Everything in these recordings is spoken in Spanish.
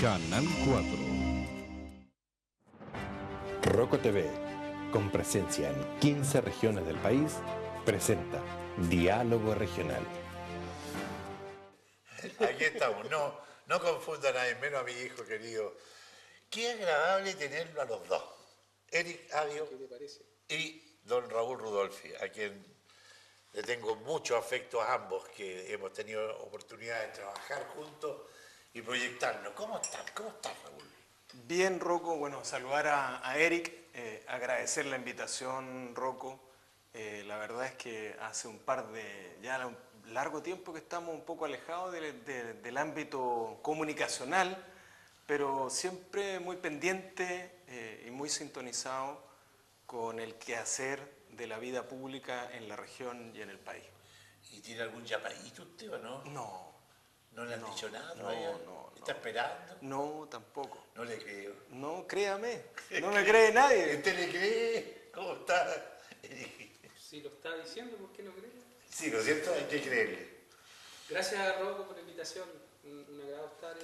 Canal 4. Roco TV, con presencia en 15 regiones del país, presenta Diálogo Regional. Aquí estamos, no confunda a nadie, menos a mi hijo querido. Qué agradable tenerlo a los dos. Eric Avio y don Raúl Rudolfi, a quien le tengo mucho afecto a ambos, que hemos tenido oportunidad de trabajar juntos y proyectarnos. ¿Cómo estás? ¿Cómo estás, Raúl? Bien, Rocco. Bueno, saludar a Eric, agradecer la invitación, Rocco. La verdad es que hace un largo tiempo que estamos un poco alejados del ámbito comunicacional, pero siempre muy pendiente y muy sintonizado con el quehacer de la vida pública en la región y en el país. ¿Y tiene algún llamadito usted o no? No. ¿No le han dicho nada? No. ¿Está esperando? No, tampoco. No le creo. No, créame. No me cree nadie. ¿Usted le cree? ¿Cómo está? Si lo está diciendo, ¿por qué no cree? Sí, ¿no es cierto? Hay que creerle. Gracias, Rocco, por la invitación. Un agrado estar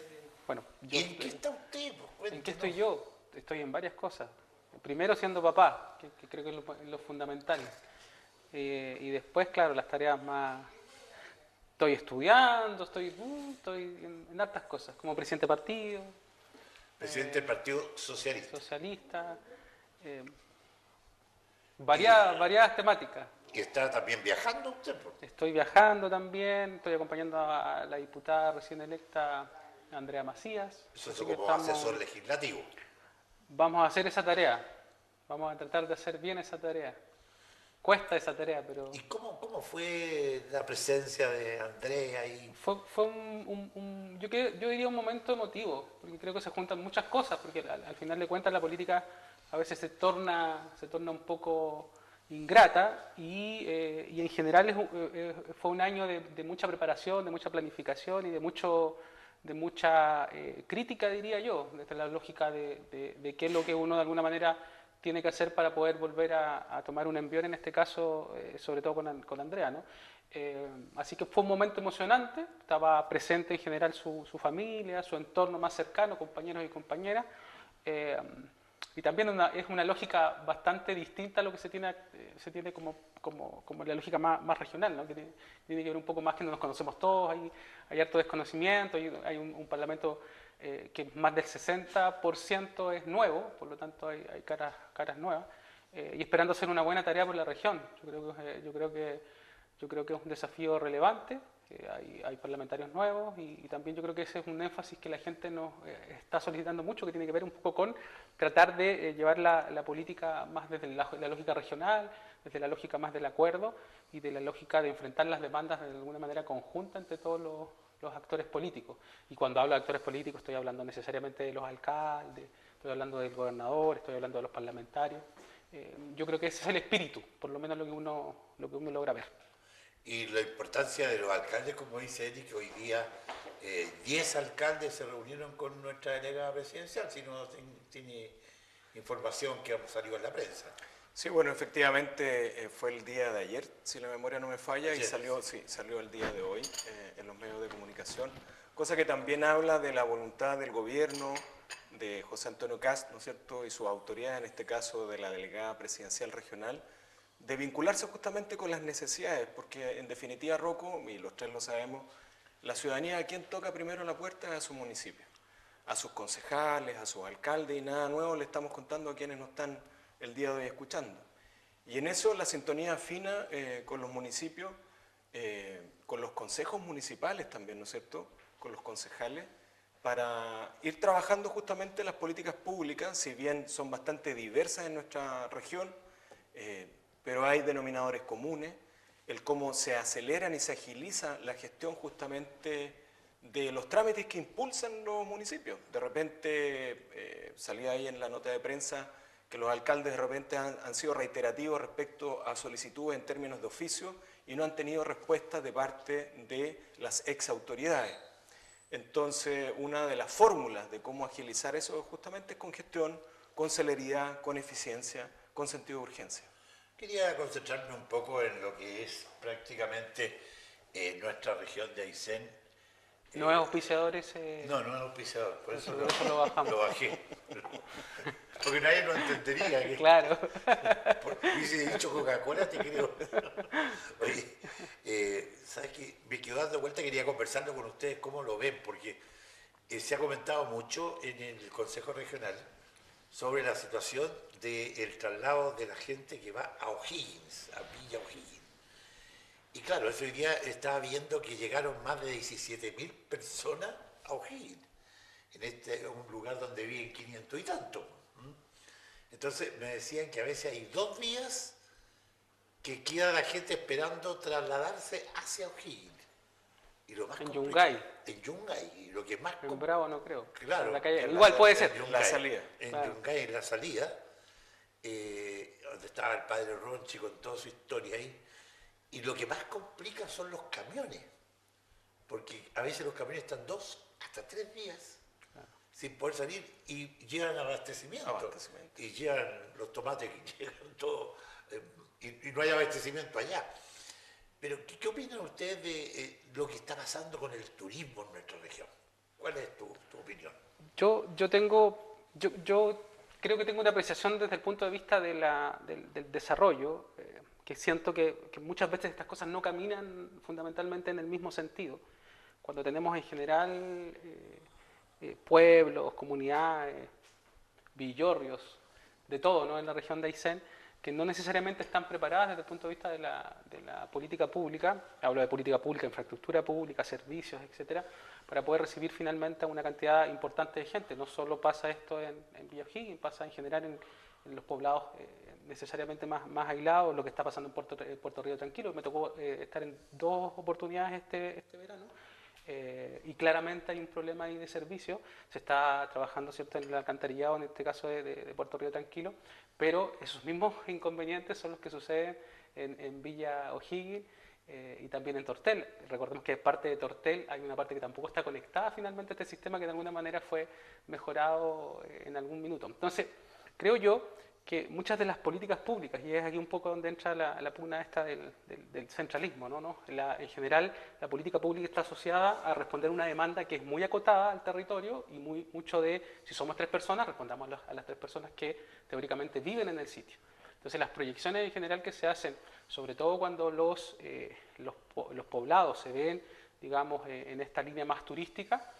Bueno, ¿Y en qué está usted? Pues, ¿en qué cuéntenos. estoy yo? Estoy en varias cosas. Primero siendo papá, que creo que es lo fundamental. Y después, claro, las tareas más... Estoy estudiando, estoy en hartas cosas, como presidente de partido, Presidente del Partido Socialista. socialista, variadas temáticas. ¿Y está también viajando usted? Pues? Estoy viajando también, estoy acompañando a la diputada recién electa, Andrea Macías. Eso es Así que como asesor legislativo. vamos a hacer esa tarea, vamos a tratar de hacer bien esa tarea. Cuesta esa tarea, pero ¿Y cómo fue la presencia de Andrea ahí? fue yo diría un momento emotivo, porque creo que se juntan muchas cosas, porque al final de cuentas la política a veces se torna un poco ingrata y en general fue un año de mucha preparación, de mucha planificación y de mucha crítica, diría yo, desde la lógica de qué es lo que uno de alguna manera tiene que hacer para poder volver a tomar un envión, en este caso, sobre todo con Andrea, ¿no? Así que fue un momento emocionante, estaba presente en general su familia, su entorno más cercano, compañeros y compañeras, y también es una lógica bastante distinta a lo que se tiene como la lógica más regional, ¿no? Que tiene que ver un poco más que no nos conocemos todos, hay harto desconocimiento, hay un parlamento que más del 60% es nuevo, por lo tanto hay caras nuevas, y esperando hacer una buena tarea por la región. Yo creo que es un desafío relevante, hay parlamentarios nuevos y también yo creo que ese es un énfasis que la gente nos está solicitando mucho, que tiene que ver un poco con tratar de llevar la política más desde la lógica regional, desde la lógica más del acuerdo y de la lógica de enfrentar las demandas de alguna manera conjunta entre todos los actores políticos. Y cuando hablo de actores políticos estoy hablando necesariamente de los alcaldes, estoy hablando del gobernador, estoy hablando de los parlamentarios. Yo creo que ese es el espíritu, por lo menos lo que uno logra ver. Y la importancia de los alcaldes, como dice Eric, que hoy día 10 alcaldes se reunieron con nuestra delegada presidencial, si no tiene información que ha salido en la prensa. Sí, bueno, efectivamente fue el día de ayer, si la memoria no me falla, Ayer. y salió el día de hoy en los medios de comunicación, cosa que también habla de la voluntad del gobierno, de José Antonio Kast, ¿no es cierto?, y su autoridad, en este caso de la delegada presidencial regional, de vincularse justamente con las necesidades, porque en definitiva, Rocco, y los tres lo sabemos, la ciudadanía a quien toca primero la puerta es a su municipio, a sus concejales, a sus alcaldes, y nada nuevo le estamos contando a quienes nos están el día de hoy escuchando. Y en eso la sintonía fina con los municipios, con los consejos municipales también, ¿no es cierto?, con los concejales, para ir trabajando justamente las políticas públicas, si bien son bastante diversas en nuestra región, pero hay denominadores comunes, el cómo se aceleran y se agiliza la gestión justamente de los trámites que impulsan los municipios. De repente salía ahí en la nota de prensa que los alcaldes de repente han sido reiterativos respecto a solicitudes en términos de oficio y no han tenido respuesta de parte de las exautoridades. Entonces, una de las fórmulas de cómo agilizar eso justamente es con gestión, con celeridad, con eficiencia, con sentido de urgencia. Quería concentrarme un poco en lo que es prácticamente nuestra región de Aysén, No es auspiciador No, no es auspiciador, por eso por eso lo bajamos. lo bajé. Porque nadie lo entendería. Que, Claro. hubiese dicho Coca-Cola, te creo. Oye, ¿sabes qué? Me quedo dando vuelta, quería conversarlo con ustedes, cómo lo ven, porque se ha comentado mucho en el Consejo Regional sobre la situación del traslado de la gente que va a O'Higgins, a Villa O'Higgins. Y claro, hoy día estaba viendo que llegaron más de 17.000 personas a O'Higgins, en un lugar donde viven 500 y tanto. Entonces me decían que a veces hay 2 días que queda la gente esperando trasladarse hacia O'Higgins. Y lo más En complicado- Yungay. En Yungay. Y lo que más En Bravo no creo. Claro. En la calle- en igual la- puede en ser. Yungay, La salida. En Claro. Yungay, en la salida, donde estaba el padre Ronchi con toda su historia ahí. Y lo que más complica son los camiones. Porque a veces los camiones están 2 hasta 3 días sin poder salir y llevan abastecimiento. Y llevan los tomates que llegan todos. Y no hay abastecimiento allá. Pero, ¿qué opinan ustedes de lo que está pasando con el turismo en nuestra región? ¿Cuál es tu opinión? Yo creo que tengo una apreciación desde el punto de vista del desarrollo, que siento que muchas veces estas cosas no caminan fundamentalmente en el mismo sentido. Cuando tenemos en general pueblos, comunidades, villorrios, de todo, ¿no? En la región de Aysén, que no necesariamente están preparadas desde el punto de vista de la política pública, hablo de política pública, infraestructura pública, servicios, etcétera, para poder recibir finalmente a una cantidad importante de gente. No solo pasa esto en Villa O'Higgins, pasa en general en los poblados necesariamente más aislados, lo que está pasando en Puerto Río Tranquilo. Me tocó estar en 2 oportunidades este verano. Y claramente hay un problema ahí de servicio. Se está trabajando, ¿cierto?, en el alcantarillado, en este caso de Puerto Río Tranquilo, pero esos mismos inconvenientes son los que suceden en Villa O'Higgins y también en Tortel. Recordemos que parte de Tortel hay una parte que tampoco está conectada finalmente a este sistema, que de alguna manera fue mejorado en algún minuto. Entonces, creo yo que muchas de las políticas públicas, y es aquí un poco donde entra la pugna esta del centralismo, ¿no? En general, la política pública está asociada a responder una demanda que es muy acotada al territorio y mucho de, si somos 3 personas, respondamos a las 3 personas que teóricamente viven en el sitio. Entonces, las proyecciones en general que se hacen, sobre todo cuando los poblados se ven, digamos, en esta línea más turística,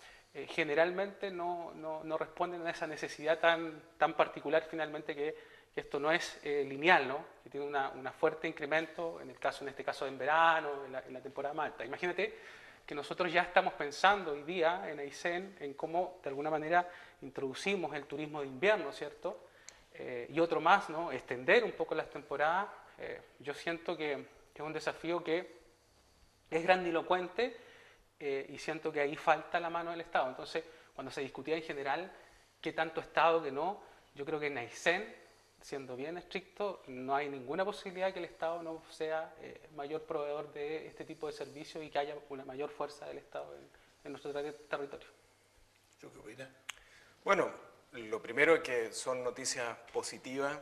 generalmente no responden a esa necesidad tan particular finalmente que esto no es lineal, ¿no? Que tiene un fuerte incremento, en este caso en verano, en la temporada más alta. Imagínate que nosotros ya estamos pensando hoy día en Aysén en cómo de alguna manera introducimos el turismo de invierno, ¿cierto? Y otro más, ¿no? Extender un poco las temporadas. Yo siento que es un desafío que es grandilocuente y siento que ahí falta la mano del Estado. Entonces, cuando se discutía en general qué tanto Estado, que no, yo creo que en Aysén, siendo bien estricto, no hay ninguna posibilidad que el Estado no sea mayor proveedor de este tipo de servicios y que haya una mayor fuerza del Estado en nuestro territorio. ¿Tú qué opinas? Bueno, lo primero es que son noticias positivas,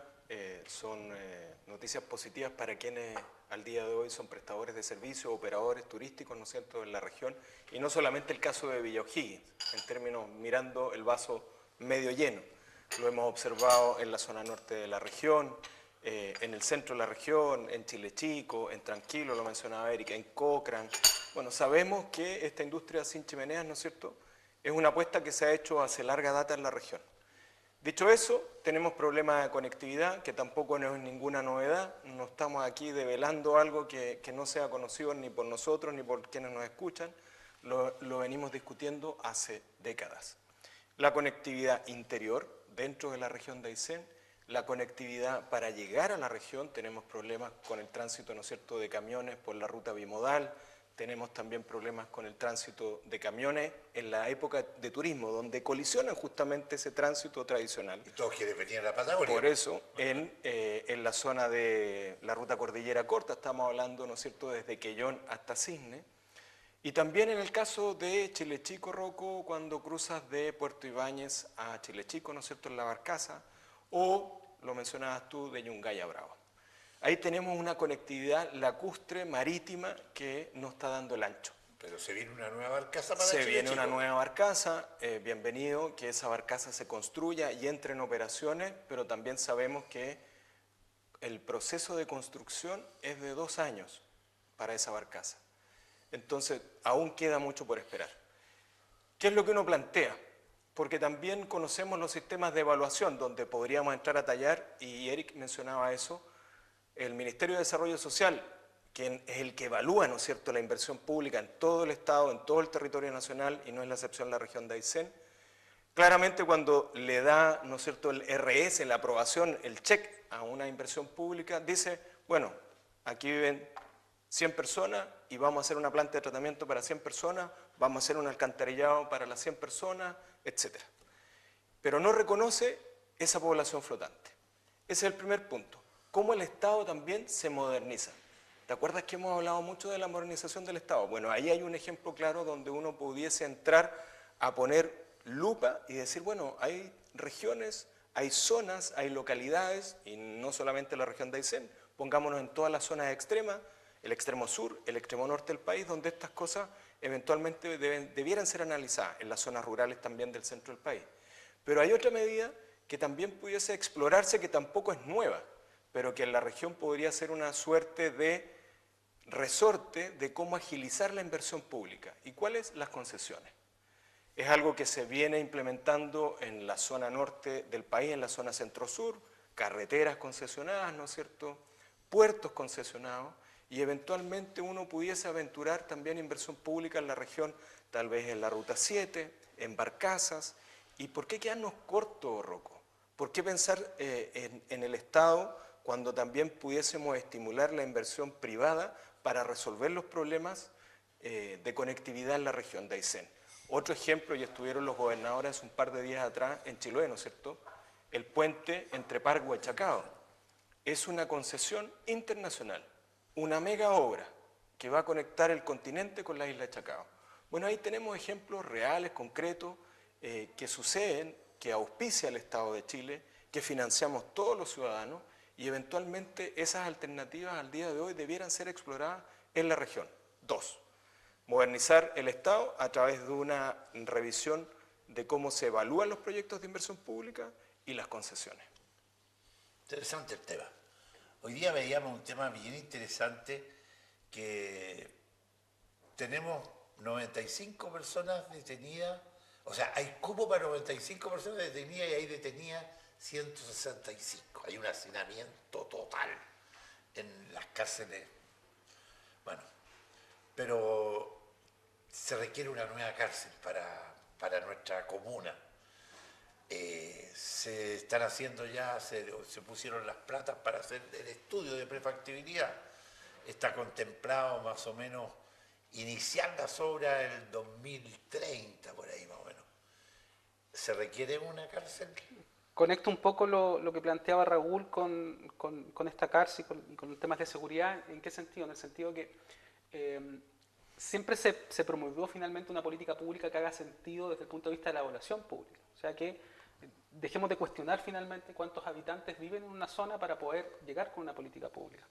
noticias positivas para quienes al día de hoy son prestadores de servicios, operadores turísticos, ¿no es cierto?, en la región, y no solamente el caso de Villa O'Higgins, en términos mirando el vaso medio lleno. Lo hemos observado en la zona norte de la región, en el centro de la región, en Chile Chico, en Tranquilo, lo mencionaba Erika, en Cochrane. Bueno, sabemos que esta industria sin chimeneas, ¿no es cierto?, es una apuesta que se ha hecho hace larga data en la región. Dicho eso, tenemos problemas de conectividad, que tampoco no es ninguna novedad. No estamos aquí develando algo que no sea conocido ni por nosotros ni por quienes nos escuchan. Lo venimos discutiendo hace décadas. La conectividad interior, dentro de la región de Aysén, la conectividad para llegar a la región, tenemos problemas con el tránsito, ¿no es cierto?, de camiones por la ruta bimodal, tenemos también problemas con el tránsito de camiones en la época de turismo, donde colisionan justamente ese tránsito tradicional. Y todos quieren venir a la Patagonia. Por eso, en la zona de la ruta cordillera corta, estamos hablando, ¿no es cierto?, desde Quellón hasta Cisne, y también en el caso de Chile Chico, Rocco, cuando cruzas de Puerto Ibáñez a Chile Chico, ¿no es cierto?, en la Barcaza, o, lo mencionabas tú, de Yungay a Bravo. Ahí tenemos una conectividad lacustre, marítima, que no está dando el ancho. Pero se viene una nueva barcaza para Se Chile, viene una chicos. nueva barcaza, bienvenido, que esa barcaza se construya y entre en operaciones, pero también sabemos que el proceso de construcción es de 2 años para esa barcaza. Entonces, aún queda mucho por esperar. ¿Qué es lo que uno plantea? Porque también conocemos los sistemas de evaluación donde podríamos entrar a tallar, y Eric mencionaba eso, el Ministerio de Desarrollo Social, que es el que evalúa, ¿no es cierto?, la inversión pública en todo el Estado, en todo el territorio nacional, y no es la excepción la región de Aysén. Claramente cuando le da, ¿no es cierto?, el RS, la aprobación, el check a una inversión pública, dice, bueno, aquí viven 100 personas y vamos a hacer una planta de tratamiento para 100 personas, vamos a hacer un alcantarillado para las 100 personas, etc. Pero no reconoce esa población flotante. Ese es el primer punto. Cómo el Estado también se moderniza. ¿Te acuerdas que hemos hablado mucho de la modernización del Estado? Bueno, ahí hay un ejemplo claro donde uno pudiese entrar a poner lupa y decir, bueno, hay regiones, hay zonas, hay localidades, y no solamente la región de Aysén, pongámonos en todas las zonas extremas, el extremo sur, el extremo norte del país, donde estas cosas eventualmente debieran ser analizadas, en las zonas rurales también del centro del país. Pero hay otra medida que también pudiese explorarse, que tampoco es nueva, pero que en la región podría ser una suerte de resorte de cómo agilizar la inversión pública. ¿Y cuáles? Las concesiones. Es algo que se viene implementando en la zona norte del país, en la zona centro-sur, carreteras concesionadas, ¿no es cierto?, puertos concesionados, y eventualmente uno pudiese aventurar también inversión pública en la región, tal vez en la Ruta 7, en barcazas. ¿Y por qué quedarnos cortos, Rocco? ¿Por qué pensar en el Estado cuando también pudiésemos estimular la inversión privada para resolver los problemas de conectividad en la región de Aysén? Otro ejemplo, y estuvieron los gobernadores hace un par de días atrás en Chiloé, ¿no es cierto?, el puente entre Pargua y Chacao. Es una concesión internacional, una mega obra que va a conectar el continente con la isla de Chacao. Bueno, ahí tenemos ejemplos reales, concretos, que suceden, que auspicia el Estado de Chile, que financiamos todos los ciudadanos, y eventualmente esas alternativas al día de hoy debieran ser exploradas en la región. 2. Modernizar el Estado a través de una revisión de cómo se evalúan los proyectos de inversión pública y las concesiones. Interesante el tema. Hoy día veíamos un tema bien interesante, que tenemos 95 personas detenidas, o sea, hay cupo para 95 personas detenidas y hay detenidas 165. Hay un hacinamiento total en las cárceles. Bueno, pero se requiere una nueva cárcel para nuestra comuna. Se están haciendo ya, se pusieron las platas para hacer el estudio de prefactibilidad. Está contemplado más o menos iniciar las obras el 2030, por ahí más o menos. ¿Se requiere una cárcel? Conecto un poco lo que planteaba Raúl con esta cárcel y con temas de seguridad. ¿En qué sentido? En el sentido que siempre se promovió finalmente una política pública que haga sentido desde el punto de vista de la evaluación pública. O sea que dejemos de cuestionar finalmente cuántos habitantes viven en una zona para poder llegar con una política pública.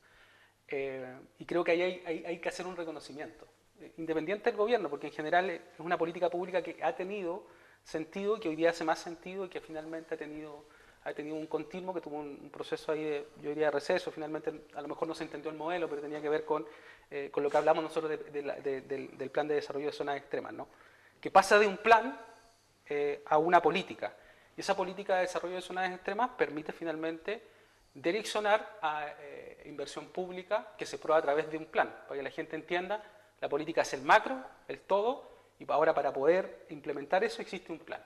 Y creo que ahí hay que hacer un reconocimiento, independiente del gobierno, porque en general es una política pública que ha tenido sentido, que hoy día hace más sentido y que finalmente ha tenido un continuo, que tuvo un proceso ahí de, yo diría, de receso. Finalmente a lo mejor no se entendió el modelo, pero tenía que ver con lo que hablamos nosotros del plan de desarrollo de zonas extremas, ¿no? Que pasa de un plan a una política. Y esa política de desarrollo de zonas extremas permite finalmente direccionar a inversión pública que se prueba a través de un plan, para que la gente entienda, la política es el macro, el todo, y ahora para poder implementar eso existe un plan.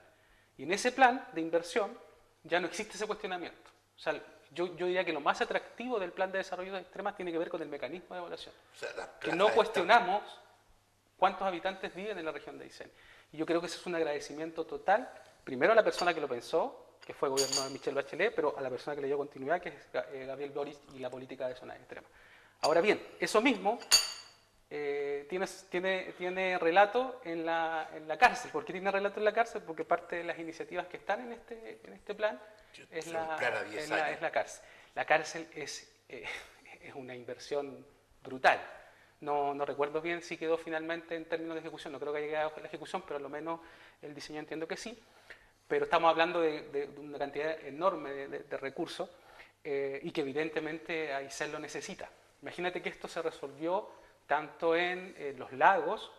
Y en ese plan de inversión ya no existe ese cuestionamiento. O sea, yo diría que lo más atractivo del plan de desarrollo de extremas tiene que ver con el mecanismo de evaluación. O sea, que no cuestionamos cuántos habitantes viven en la región de Aysén. Y yo creo que eso es un agradecimiento total, primero a la persona que lo pensó, que fue el gobierno de Michelle Bachelet, pero a la persona que le dio continuidad, que es Gabriel Boric, y la política de zonas extremas. Ahora bien, eso mismo tiene relato en la cárcel. ¿Por qué tiene relato en la cárcel? Porque parte de las iniciativas que están en este plan es la cárcel. La cárcel es una inversión brutal. No recuerdo bien si quedó finalmente en términos de ejecución, no creo que haya llegado a la ejecución, pero a lo menos el diseño entiendo que sí. Pero estamos hablando de una cantidad enorme de recursos y que evidentemente Aysén lo necesita. Imagínate que esto se resolvió tanto en los lagos,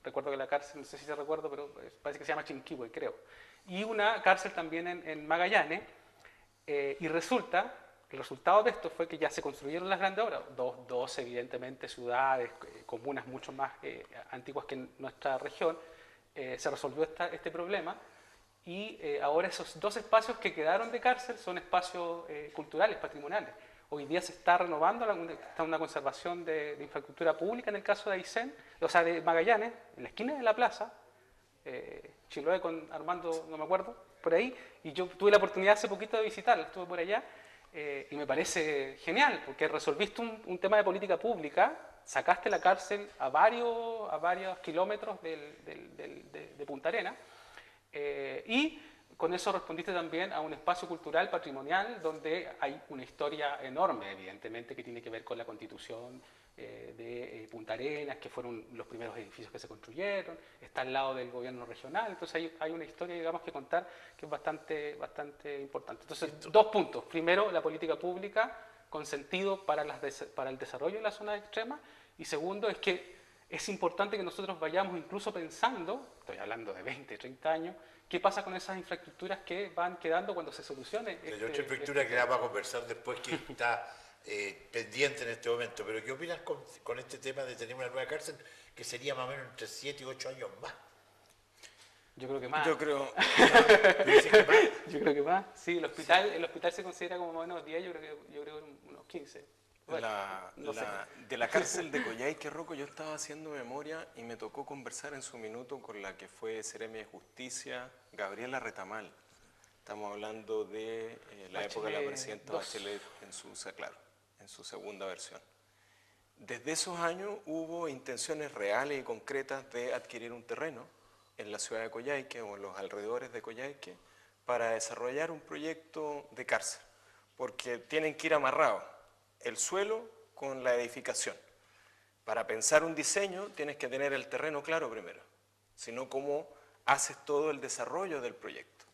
recuerdo que la cárcel, no sé si se recuerdo, pero parece que se llama Chinquihue, creo, y una cárcel también en Magallanes, y resulta, el resultado de esto fue que ya se construyeron las grandes obras, dos evidentemente ciudades, comunas mucho más antiguas que en nuestra región, se resolvió este problema, y ahora esos 2 espacios que quedaron de cárcel son espacios culturales, patrimoniales. Hoy día se está renovando, está una conservación de infraestructura pública en el caso de Aysén, o sea, de Magallanes, en la esquina de la plaza, Chiloé con Armando, no me acuerdo, por ahí, y yo tuve la oportunidad hace poquito de visitarla, estuve por allá, y me parece genial, porque resolviste un tema de política pública, sacaste la cárcel a varios kilómetros de Punta Arenas, y con eso respondiste también a un espacio cultural, patrimonial, donde hay una historia enorme, evidentemente, que tiene que ver con la constitución de Punta Arenas, que fueron los primeros edificios que se construyeron, está al lado del gobierno regional, entonces hay una historia, digamos, que contar que es bastante importante. Entonces, 2 puntos. Primero, la política pública con sentido para el desarrollo de las zonas extremas, y segundo, es que es importante que nosotros vayamos incluso pensando, estoy hablando de 20, 30 años, qué pasa con esas infraestructuras que van quedando cuando se solucione. Hay otra infraestructura que la vamos a conversar después, que está pendiente en este momento. Pero ¿qué opinas con este tema de tener una nueva cárcel que sería más o menos entre 7 y 8 años más? Yo creo que más. Yo creo, Yo creo que más. Sí, el hospital se considera como más o menos 10, yo creo unos 15. Bueno, no sé. de la cárcel de Coyhaique, Rocco, yo estaba haciendo memoria y me tocó conversar en su minuto con la que fue Seremi de Justicia, Gabriela Retamal. Estamos hablando de la época de la presidenta Bachelet en su segunda versión. Desde esos años hubo intenciones reales y concretas de adquirir un terreno en la ciudad de Coyhaique o en los alrededores de Coyhaique para desarrollar un proyecto de cárcel, porque tienen que ir amarrados el suelo con la edificación. Para pensar un diseño tienes que tener el terreno claro primero, sino cómo haces todo el desarrollo del proyecto.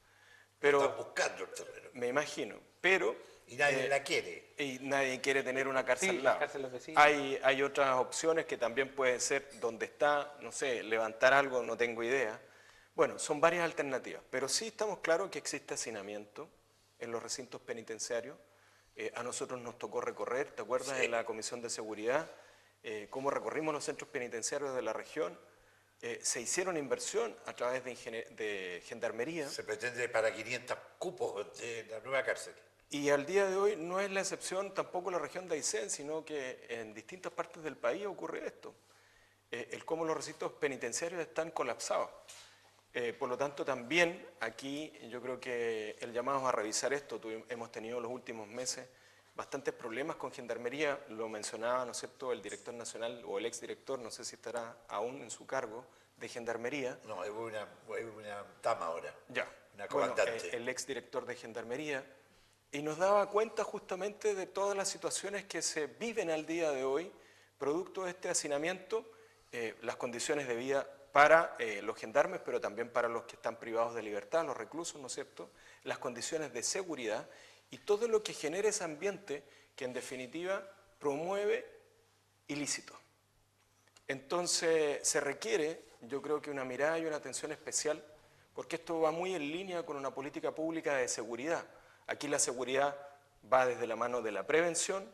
Pero están buscando el terreno. Me imagino, pero... Y nadie la quiere. Y nadie quiere tener una cárcel Sí, al lado. las cárceles vecinas. Hay otras opciones que también pueden ser donde está, no sé, levantar algo, no tengo idea. Bueno, son varias alternativas, pero sí estamos claros que existe hacinamiento en los recintos penitenciarios. A nosotros nos tocó recorrer, ¿te acuerdas de la Comisión de Seguridad? Cómo recorrimos los centros penitenciarios de la región. Se hicieron inversión a través de Gendarmería. Se pretende para 500 cupos de la nueva cárcel. Y al día de hoy no es la excepción tampoco la región de Aysén, sino que en distintas partes del país ocurre esto. El cómo los recintos penitenciarios están colapsados. Por lo tanto, también aquí yo creo que el llamado es a revisar esto. Hemos tenido en los últimos meses bastantes problemas con Gendarmería, lo mencionaba, ¿no es cierto?, el director nacional o el exdirector, no sé si estará aún en su cargo, de Gendarmería. No, es una dama ahora, ya. Una comandante. Bueno, el exdirector de Gendarmería, y nos daba cuenta justamente de todas las situaciones que se viven al día de hoy, producto de este hacinamiento, las condiciones de vida para los gendarmes, pero también para los que están privados de libertad, los reclusos, ¿no es cierto?, las condiciones de seguridad y todo lo que genera ese ambiente que en definitiva promueve ilícito. Entonces se requiere, yo creo que una mirada y una atención especial, porque esto va muy en línea con una política pública de seguridad. Aquí la seguridad va desde la mano de la prevención,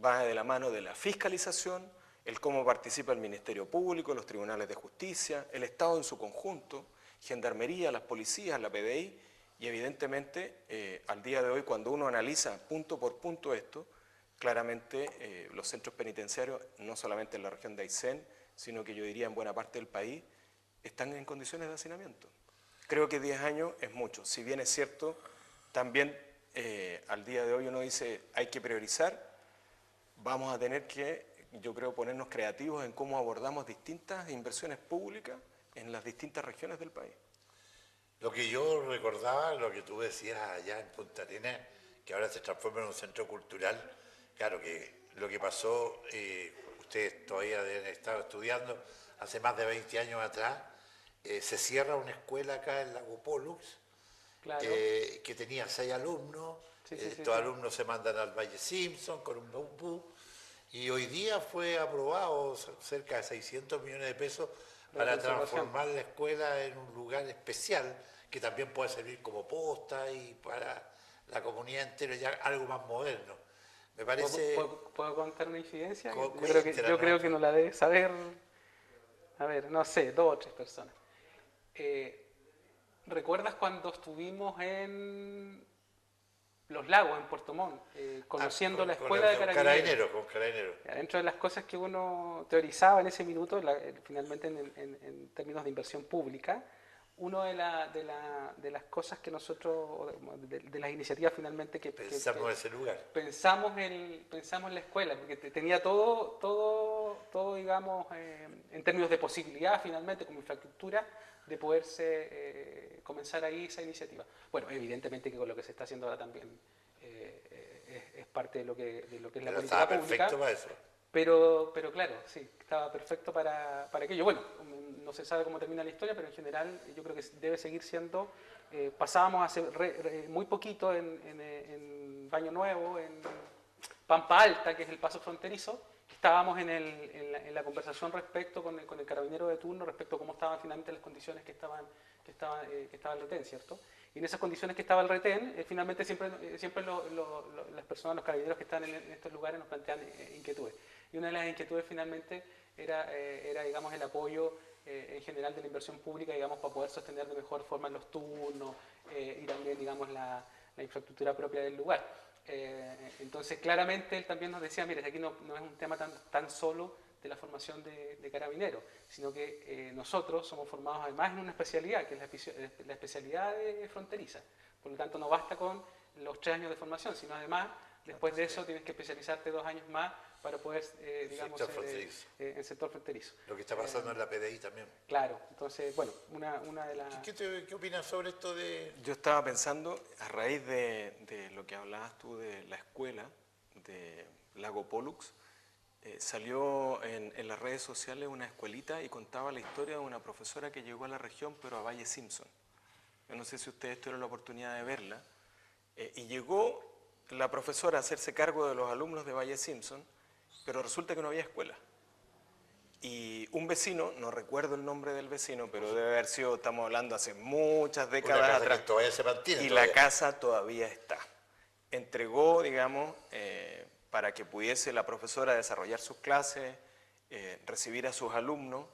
va de la mano de la fiscalización, el cómo participa el Ministerio Público, los tribunales de justicia, el Estado en su conjunto, Gendarmería, las policías, la PDI, y evidentemente al día de hoy cuando uno analiza punto por punto esto, claramente los centros penitenciarios, no solamente en la región de Aysén, sino que yo diría en buena parte del país, están en condiciones de hacinamiento. Creo que 10 años es mucho, si bien es cierto, también al día de hoy uno dice hay que priorizar, vamos a tener que, yo creo, ponernos creativos en cómo abordamos distintas inversiones públicas en las distintas regiones del país. Lo que yo recordaba, lo que tú decías allá en Punta Arenas, que ahora se transforma en un centro cultural, claro que lo que pasó, ustedes todavía deben estar estudiando, hace más de 20 años atrás, se cierra una escuela acá en Lago Pollux, Claro. que tenía 6 alumnos, Sí, estos alumnos se mandan al Valle Simpson con un bus, y hoy día fue aprobado cerca de 600 millones de pesos para transformar la escuela en un lugar especial, que también puede servir como posta y para la comunidad entera, ya algo más moderno. Me parece... ¿Puedo contar una infidencia? Cuéntela, Yo creo que no la debe saber, a ver, no sé, 2 o 3 personas. ¿Recuerdas cuando estuvimos en Los Lagos, en Puerto Montt, conociendo la escuela de Carabineros? Con Carabineros. Dentro de las cosas que uno teorizaba en ese minuto, finalmente en términos de inversión pública, una de las cosas que nosotros, de las iniciativas finalmente que Pensamos en ese lugar. pensamos en la escuela, porque tenía todo digamos, en términos de posibilidad finalmente como infraestructura, de poderse comenzar ahí esa iniciativa. Bueno, evidentemente que con lo que se está haciendo ahora también es parte de lo que es la política estaba pública. Perfecto para eso. Pero claro, sí, estaba perfecto para aquello. Bueno, no se sabe cómo termina la historia, pero en general yo creo que debe seguir siendo. Pasábamos hace muy poquito en Baño Nuevo, en Pampa Alta, que es el paso fronterizo. Estábamos en la conversación respecto con el carabinero de turno, respecto a cómo estaban finalmente las condiciones que estaba el retén, ¿cierto? Y en esas condiciones que estaba el retén, finalmente siempre las personas, los carabineros que están en estos lugares nos plantean inquietudes. Y una de las inquietudes finalmente era digamos, el apoyo en general de la inversión pública, digamos, para poder sostener de mejor forma los turnos y también, digamos, la infraestructura propia del lugar. Entonces, claramente él también nos decía, mire, aquí no es un tema tan solo de la formación de carabineros, sino que nosotros somos formados además en una especialidad, que es la especialidad de fronteriza. Por lo tanto, no basta con los 3 años de formación, sino además, después de eso, tienes que especializarte 2 años más para poder, digamos, en sector fronterizo. Lo que está pasando en la PDI también. Claro, entonces, bueno, una de las... ¿Qué opinas sobre esto de...? Yo estaba pensando, a raíz de lo que hablabas tú de la escuela de Lago Pollux, salió en las redes sociales una escuelita y contaba la historia de una profesora que llegó a la región, pero a Valle Simpson. Yo no sé si ustedes tuvieron la oportunidad de verla. Y llegó la profesora a hacerse cargo de los alumnos de Valle Simpson, pero resulta que no había escuela. Y un vecino, no recuerdo el nombre del vecino, pero debe haber sido, estamos hablando hace muchas décadas atrás, y la casa todavía está. Entregó, digamos, para que pudiese la profesora desarrollar sus clases, recibir a sus alumnos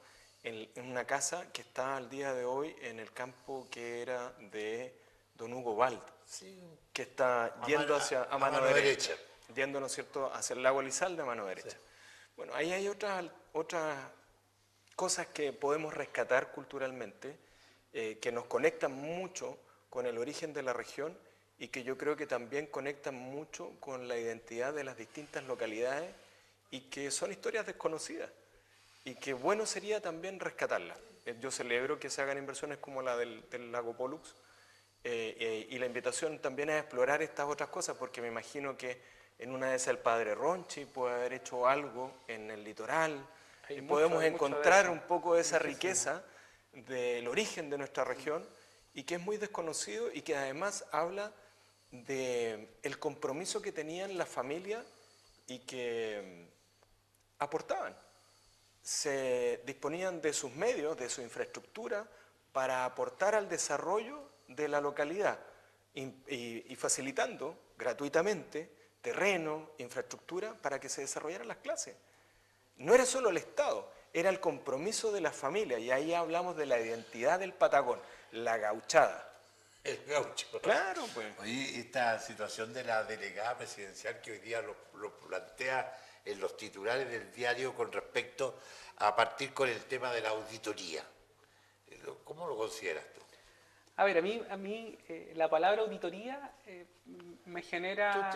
en una casa que está al día de hoy en el campo que era de don Hugo Bald, sí, que está yendo a mano derecha, yendo, ¿no es cierto?, hacia el lago Elizalde a mano derecha. Sí. Bueno, ahí hay otras cosas que podemos rescatar culturalmente, que nos conectan mucho con el origen de la región y que yo creo que también conectan mucho con la identidad de las distintas localidades y que son historias desconocidas y que bueno sería también rescatarlas. Yo celebro que se hagan inversiones como la del Lago Pollux y la invitación también es explorar estas otras cosas, porque me imagino que en una de esas el padre Ronchi puede haber hecho algo en el litoral y podemos encontrar un poco de esa riqueza del origen de nuestra región y que es muy desconocido y que además habla del compromiso que tenían las familias y que aportaban. Se disponían de sus medios, de su infraestructura para aportar al desarrollo de la localidad y facilitando gratuitamente terreno, infraestructura para que se desarrollaran las clases. No era solo el Estado, era el compromiso de las familias y ahí hablamos de la identidad del Patagón, la gauchada. El gaucho. Claro, pues. Oye, esta situación de la delegada presidencial que hoy día lo plantea en los titulares del diario con respecto a partir con el tema de la auditoría. ¿Cómo lo consideras tú? A ver, a mí la palabra auditoría me genera,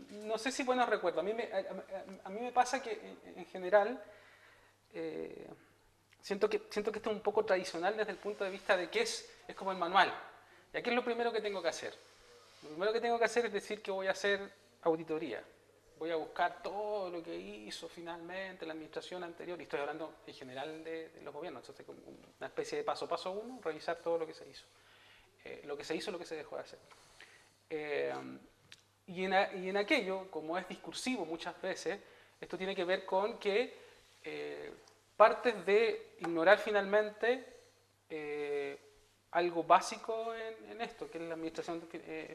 no sé si buenos recuerdos. A mí me pasa que en general siento que esto es un poco tradicional desde el punto de vista de que es como el manual. ¿Y aquí es lo primero que tengo que hacer? Lo primero que tengo que hacer es decir que voy a hacer auditoría. voy a buscar todo lo que hizo finalmente la administración anterior, y estoy hablando en general de los gobiernos, entonces como una especie de paso a paso uno, revisar todo lo que se hizo. Lo que se hizo, lo que se dejó de hacer. Y en aquello, como es discursivo muchas veces, esto tiene que ver con que partes de ignorar finalmente algo básico en esto, que es la administración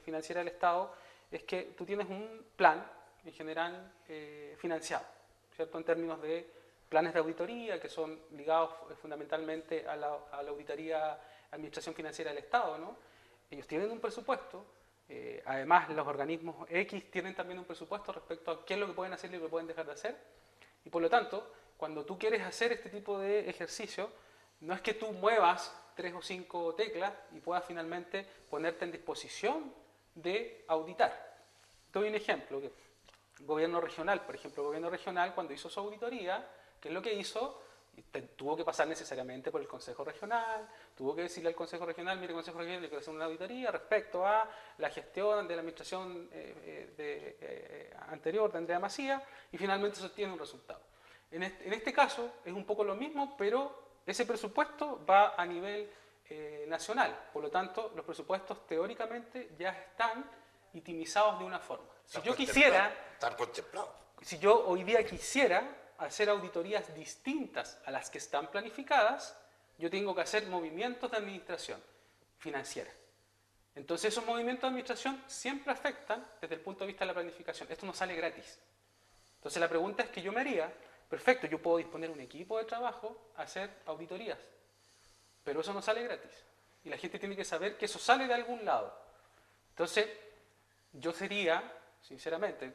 financiera del Estado, es que tú tienes un plan, en general, financiado, ¿cierto? En términos de planes de auditoría, que son ligados fundamentalmente a la auditoría, administración financiera del Estado, ¿no? Ellos tienen un presupuesto, además los organismos X tienen también un presupuesto respecto a qué es lo que pueden hacer y lo que pueden dejar de hacer, y por lo tanto, cuando tú quieres hacer este tipo de ejercicio, no es que tú muevas 3 o 5 teclas y puedas finalmente ponerte en disposición de auditar. Doy un ejemplo, que el gobierno regional, por ejemplo, el gobierno regional cuando hizo su auditoría, ¿qué es lo que hizo? Tuvo que pasar necesariamente por el Consejo Regional, tuvo que decirle al Consejo Regional, mire, Consejo Regional, le quiero hacer una auditoría respecto a la gestión de la administración anterior de Andrea Macías, y finalmente se obtiene un resultado. En este caso es un poco lo mismo, pero ese presupuesto va a nivel nacional, por lo tanto los presupuestos teóricamente ya están itemizados de una forma. Si yo quisiera, Están contemplados. si yo hoy día quisiera hacer auditorías distintas a las que están planificadas, yo tengo que hacer movimientos de administración financiera. Entonces esos movimientos de administración siempre afectan desde el punto de vista de la planificación. Esto no sale gratis. Entonces la pregunta es que yo me haría, perfecto, yo puedo disponer un equipo de trabajo a hacer auditorías, pero eso no sale gratis. Y la gente tiene que saber que eso sale de algún lado. Entonces, yo sería, sinceramente,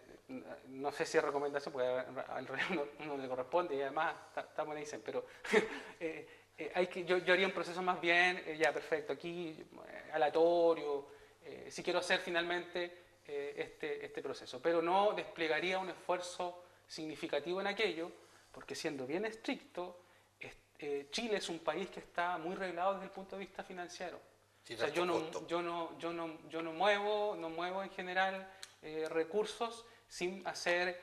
no sé si es recomendación, porque al revés no le corresponde y además está buena dicen, pero yo haría un proceso más bien, ya perfecto, aquí aleatorio, si quiero hacer finalmente este proceso, pero no desplegaría un esfuerzo significativo en aquello, porque siendo bien estricto, Chile es un país que está muy reglado desde el punto de vista financiero. O sea, yo no muevo en general recursos sin hacer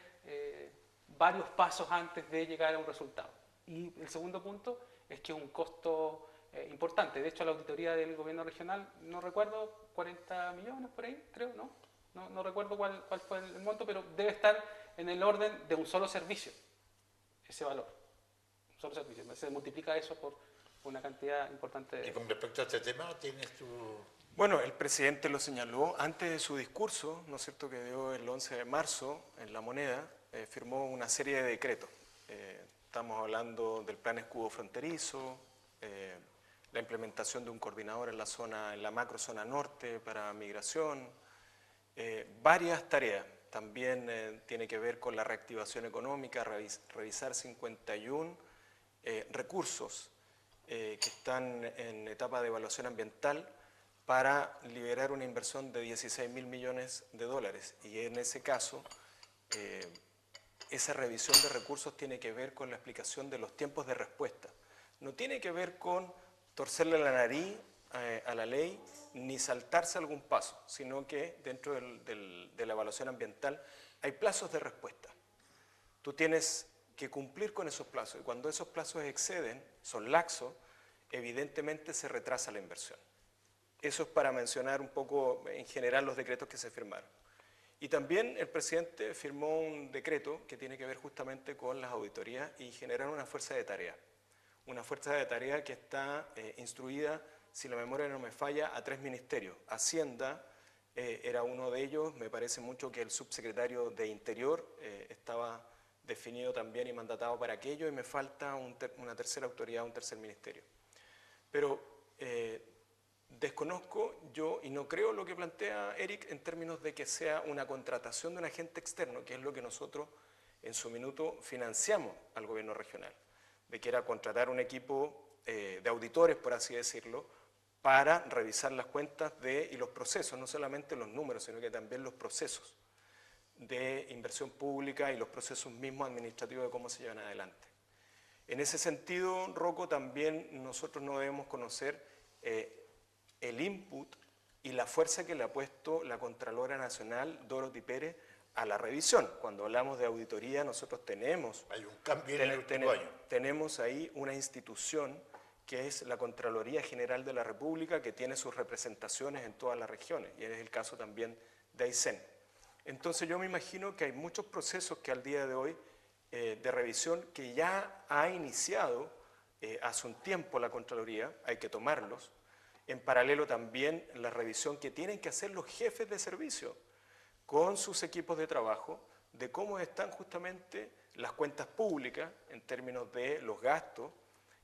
varios pasos antes de llegar a un resultado. Y el segundo punto es que es un costo importante. De hecho, la auditoría del gobierno regional, no recuerdo, 40 millones por ahí, creo, ¿no? No recuerdo cuál fue el monto, pero debe estar en el orden de un solo servicio, ese valor. Un solo servicio. Se multiplica eso por una cantidad importante de... Y con respecto a este tema, ¿tienes tu...? Bueno, el presidente lo señaló antes de su discurso, ¿no es cierto?, que dio el 11 de marzo en La Moneda, firmó una serie de decretos. Estamos hablando del plan escudo fronterizo, la implementación de un coordinador en la macrozona norte para migración, varias tareas. También tiene que ver con la reactivación económica, revisar 51 recursos que están en etapa de evaluación ambiental para liberar una inversión de 16.000 millones de dólares. Y en ese caso, esa revisión de recursos tiene que ver con la explicación de los tiempos de respuesta. No tiene que ver con torcerle la nariz a la ley ni saltarse algún paso, sino que dentro de la evaluación ambiental hay plazos de respuesta. Tú tienes que cumplir con esos plazos, y cuando esos plazos exceden, son laxos, evidentemente se retrasa la inversión. Eso es para mencionar un poco en general los decretos que se firmaron. Y también el presidente firmó un decreto que tiene que ver justamente con las auditorías y generar una fuerza de tarea. Una fuerza de tarea que está instruida, si la memoria no me falla, a 3 ministerios. Hacienda era uno de ellos, me parece mucho que el subsecretario de Interior estaba definido también y mandatado para aquello, y me falta una tercera autoridad, un tercer ministerio. Pero desconozco yo y no creo lo que plantea Eric en términos de que sea una contratación de un agente externo, que es lo que nosotros en su minuto financiamos al gobierno regional, de que era contratar un equipo de auditores, por así decirlo, para revisar las cuentas y los procesos, no solamente los números, sino que también los procesos de inversión pública y los procesos mismos administrativos de cómo se llevan adelante. En ese sentido, Rocco, también nosotros no debemos conocer el input y la fuerza que le ha puesto la Contralora Nacional, Dorothy Pérez, a la revisión. Cuando hablamos de auditoría, nosotros tenemos, Hay un cambio en el último año. tenemos ahí una institución que es la Contraloría General de la República, que tiene sus representaciones en todas las regiones, y es el caso también de Aysén. Entonces yo me imagino que hay muchos procesos que al día de hoy de revisión que ya ha iniciado hace un tiempo la Contraloría, hay que tomarlos. En paralelo también la revisión que tienen que hacer los jefes de servicio con sus equipos de trabajo de cómo están justamente las cuentas públicas en términos de los gastos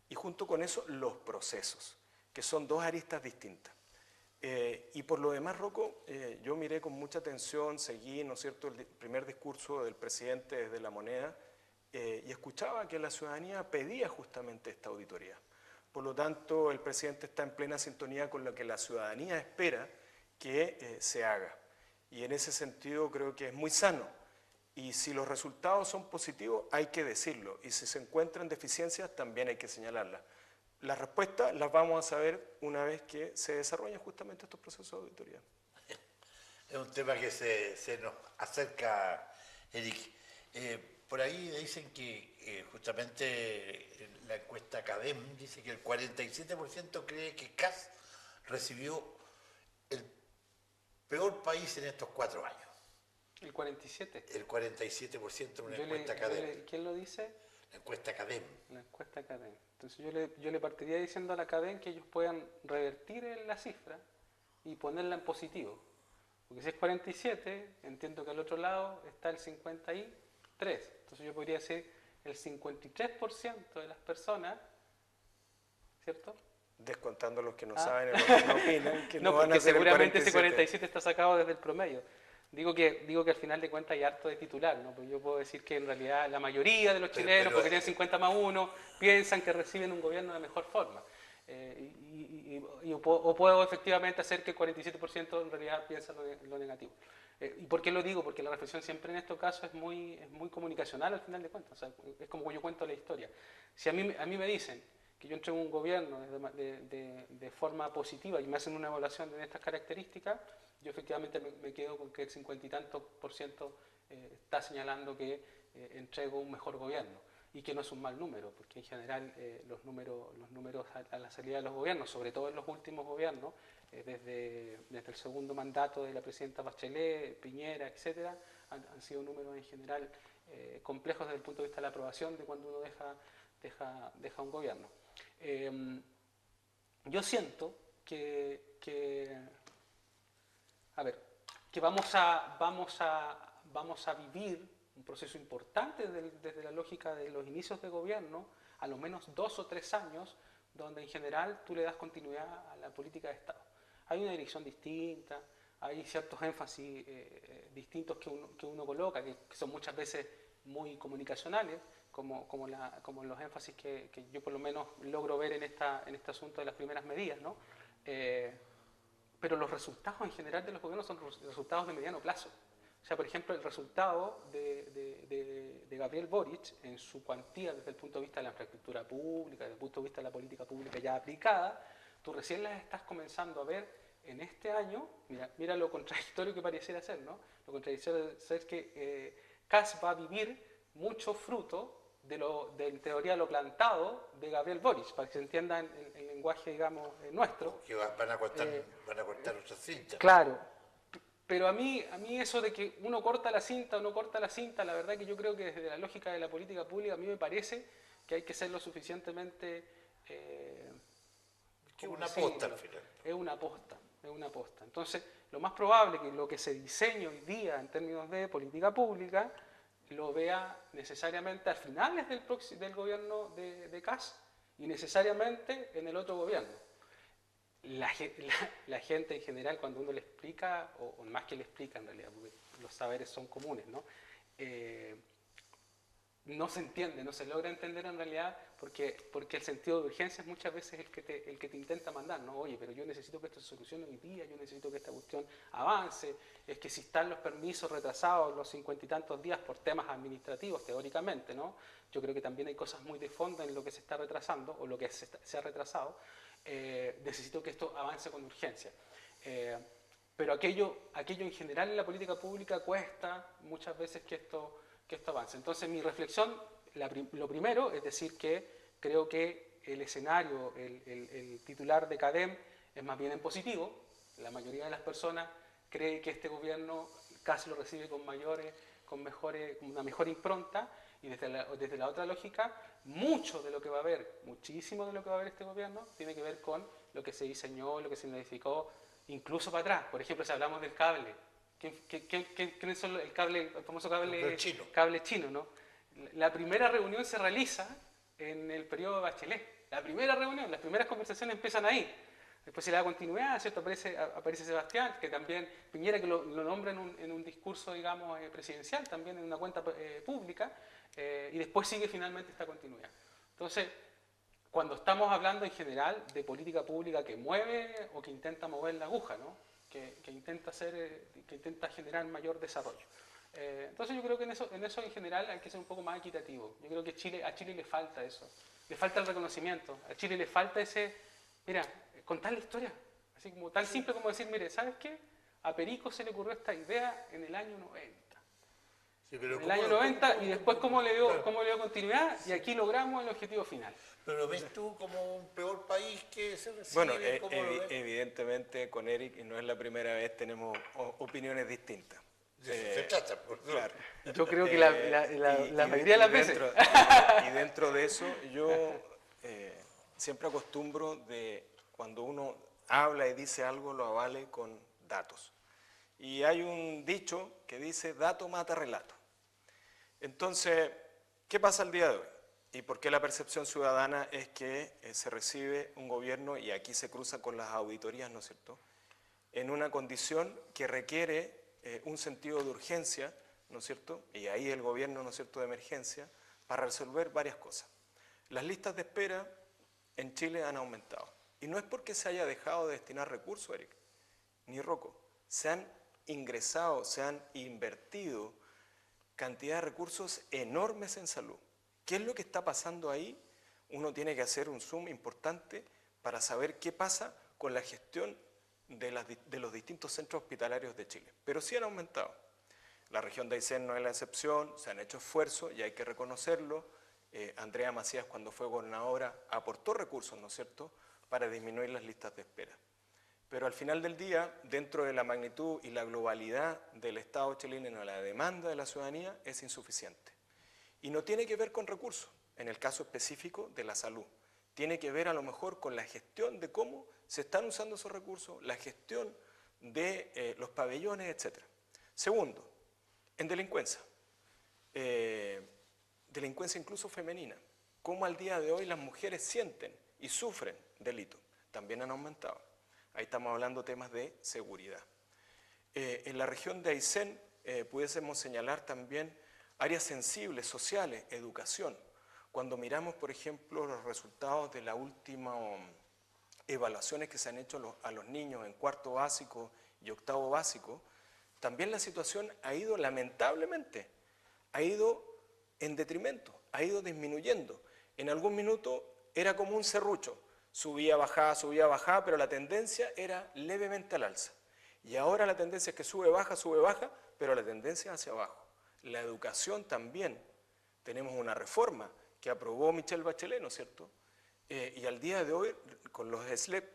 y junto con eso los procesos, que son dos aristas distintas. Y por lo demás, Rocco, yo miré con mucha atención, seguí, ¿no es cierto?, el primer discurso del presidente desde La Moneda y escuchaba que la ciudadanía pedía justamente esta auditoría. Por lo tanto, el presidente está en plena sintonía con lo que la ciudadanía espera que se haga. Y en ese sentido creo que es muy sano. Y si los resultados son positivos, hay que decirlo. Y si se encuentran deficiencias, también hay que señalarlas. Las respuestas las vamos a saber una vez que se desarrollen justamente estos procesos de auditoría. Es un tema que se nos acerca, Eric. Por ahí dicen que justamente la encuesta CADEM dice que el 47% cree que CAS recibió el peor país en estos 4 años. El 47. El 47% en una encuesta CADEM. ¿Quién lo dice? La encuesta CADEM. La encuesta CADEM. Entonces yo le partiría diciendo a la CADEM que ellos puedan revertir la cifra y ponerla en positivo. Porque si es 47, entiendo que al otro lado está el 53. Entonces yo podría decir el 53% de las personas, ¿cierto? Descontando los que no saben, los que no opinan, que no van a porque ser seguramente el ese 47 está sacado desde el promedio. Digo que al final de cuentas hay harto de titular, ¿no? Porque yo puedo decir que en realidad la mayoría de los chilenos, porque tienen 50 más 1, piensan que reciben un gobierno de mejor forma. O puedo efectivamente hacer que el 47% en realidad piensa lo negativo. ¿Y por qué lo digo? Porque la reflexión siempre en estos casos es muy comunicacional al final de cuentas. O sea, es como yo cuento la historia. Si a mí me dicen que yo entrego un gobierno de forma positiva y me hacen una evaluación de estas características, yo efectivamente me quedo con que el 50 y tanto % está señalando que entrego un mejor gobierno y que no es un mal número, porque en general los números a la salida de los gobiernos, sobre todo en los últimos gobiernos, desde el segundo mandato de la presidenta Bachelet, Piñera, etcétera, han sido números en general complejos desde el punto de vista de la aprobación de cuando uno deja un gobierno. Yo siento que vamos a vivir un proceso importante desde la lógica de los inicios de gobierno, a lo menos 2 o 3 años, donde en general tú le das continuidad a la política de Estado. Hay una dirección distinta, hay ciertos énfasis distintos que uno coloca, que son muchas veces muy comunicacionales, como los énfasis que yo por lo menos logro ver en este asunto de las primeras medidas, ¿no? Pero los resultados en general de los gobiernos son resultados de mediano plazo. O sea, por ejemplo, el resultado de Gabriel Boric en su cuantía desde el punto de vista de la infraestructura pública, desde el punto de vista de la política pública ya aplicada, tú recién las estás comenzando a ver en este año. Mira lo contradictorio que pareciera ser, ¿no? Lo contradictorio es que CAS va a vivir mucho fruto en teoría lo plantado de Gabriel Boric, para que se entienda en lenguaje, digamos, nuestro. Que van a cortar otras cintas. Claro, pero a mí eso de que uno corta la cinta o no corta la cinta, la verdad que yo creo que desde la lógica de la política pública a mí me parece que hay que ser lo suficientemente... Es una aposta al final. Es una aposta. Entonces, lo más probable es que lo que se diseñe hoy día en términos de política pública lo vea necesariamente a finales del gobierno de CAS y necesariamente en el otro gobierno. La gente en general, cuando uno le explica, o más que le explica en realidad, porque los saberes son comunes, ¿no? No se entiende, no se logra entender en realidad, porque el sentido de urgencia es muchas veces el que te intenta mandar, ¿no? Oye, pero yo necesito que esto se solucione hoy día, yo necesito que esta cuestión avance, es que si están los permisos retrasados los 50 y tantos días por temas administrativos, teóricamente, ¿no? Yo creo que también hay cosas muy de fondo en lo que se está retrasando, o lo que se ha retrasado, necesito que esto avance con urgencia. pero aquello en general en la política pública cuesta muchas veces que esto avance. Entonces mi reflexión, lo primero es decir que creo que el escenario, el titular de CADEM es más bien en positivo. La mayoría de las personas cree que este gobierno casi lo recibe con una mejor impronta, y desde la otra lógica, muchísimo de lo que va a haber este gobierno tiene que ver con lo que se diseñó, lo que se planificó, incluso para atrás. Por ejemplo, si hablamos del cable, ¿quién son el famoso cable chino, ¿no? La primera reunión se realiza en el periodo de Bachelet. La primera reunión, las primeras conversaciones empiezan ahí. Después se le da continuidad, ¿cierto? Aparece Sebastián, que también, Piñera, que lo nombra en un discurso, digamos, presidencial, también en una cuenta pública, y después sigue finalmente esta continuidad. Entonces, cuando estamos hablando en general de política pública que mueve o que intenta mover la aguja, ¿no? que intenta generar mayor desarrollo. Entonces yo creo que en eso en general hay que ser un poco más equitativo. Yo creo que a Chile le falta eso, le falta el reconocimiento, a Chile le falta mira, contar la historia, así como tan simple como decir, mire, ¿sabes qué? A Perico se le ocurrió esta idea en el año 90. Sí, pero en el año 90 y después cómo le dio continuidad y aquí logramos el objetivo final. Pero ¿lo ves tú como un peor país que se recibe? Bueno, evidentemente con Eric, y no es la primera vez, tenemos opiniones distintas. Se trata, por claro. Yo creo que la mayoría de las veces. Y dentro de eso, yo siempre acostumbro de cuando uno habla y dice algo, lo avale con datos. Y hay un dicho que dice, dato mata relato. Entonces, ¿qué pasa el día de hoy? ¿Y por qué la percepción ciudadana es que se recibe un gobierno, y aquí se cruza con las auditorías, ¿no es cierto?, en una condición que requiere un sentido de urgencia, ¿no es cierto?, y ahí el gobierno, ¿no es cierto?, de emergencia, para resolver varias cosas. Las listas de espera en Chile han aumentado. Y no es porque se haya dejado de destinar recursos, Eric, ni Rocco. Se han ingresado, se han invertido cantidad de recursos enormes en salud. ¿Qué es lo que está pasando ahí? Uno tiene que hacer un zoom importante para saber qué pasa con la gestión de los distintos centros hospitalarios de Chile. Pero sí han aumentado. La región de Aysén no es la excepción, se han hecho esfuerzos y hay que reconocerlo. Andrea Macías, cuando fue gobernadora, aportó recursos, ¿no es cierto?, para disminuir las listas de espera. Pero al final del día, dentro de la magnitud y la globalidad del Estado chileno, la demanda de la ciudadanía es insuficiente. Y no tiene que ver con recursos, en el caso específico de la salud. Tiene que ver a lo mejor con la gestión de cómo se están usando esos recursos, la gestión de los pabellones, etc. Segundo, en delincuencia. Delincuencia incluso femenina. Cómo al día de hoy las mujeres sienten y sufren delito. También han aumentado. Ahí estamos hablando de temas de seguridad. En la región de Aysén pudiésemos señalar también áreas sensibles, sociales, educación. Cuando miramos, por ejemplo, los resultados de las últimas evaluaciones que se han hecho a los niños en cuarto básico y octavo básico, también la situación ha ido, lamentablemente, ha ido en detrimento, ha ido disminuyendo. En algún minuto era como un serrucho. Subía, bajaba, pero la tendencia era levemente al alza. Y ahora la tendencia es que sube, baja, pero la tendencia es hacia abajo. La educación también. Tenemos una reforma que aprobó Michelle Bachelet, ¿no es cierto? Y al día de hoy, con los SLEP,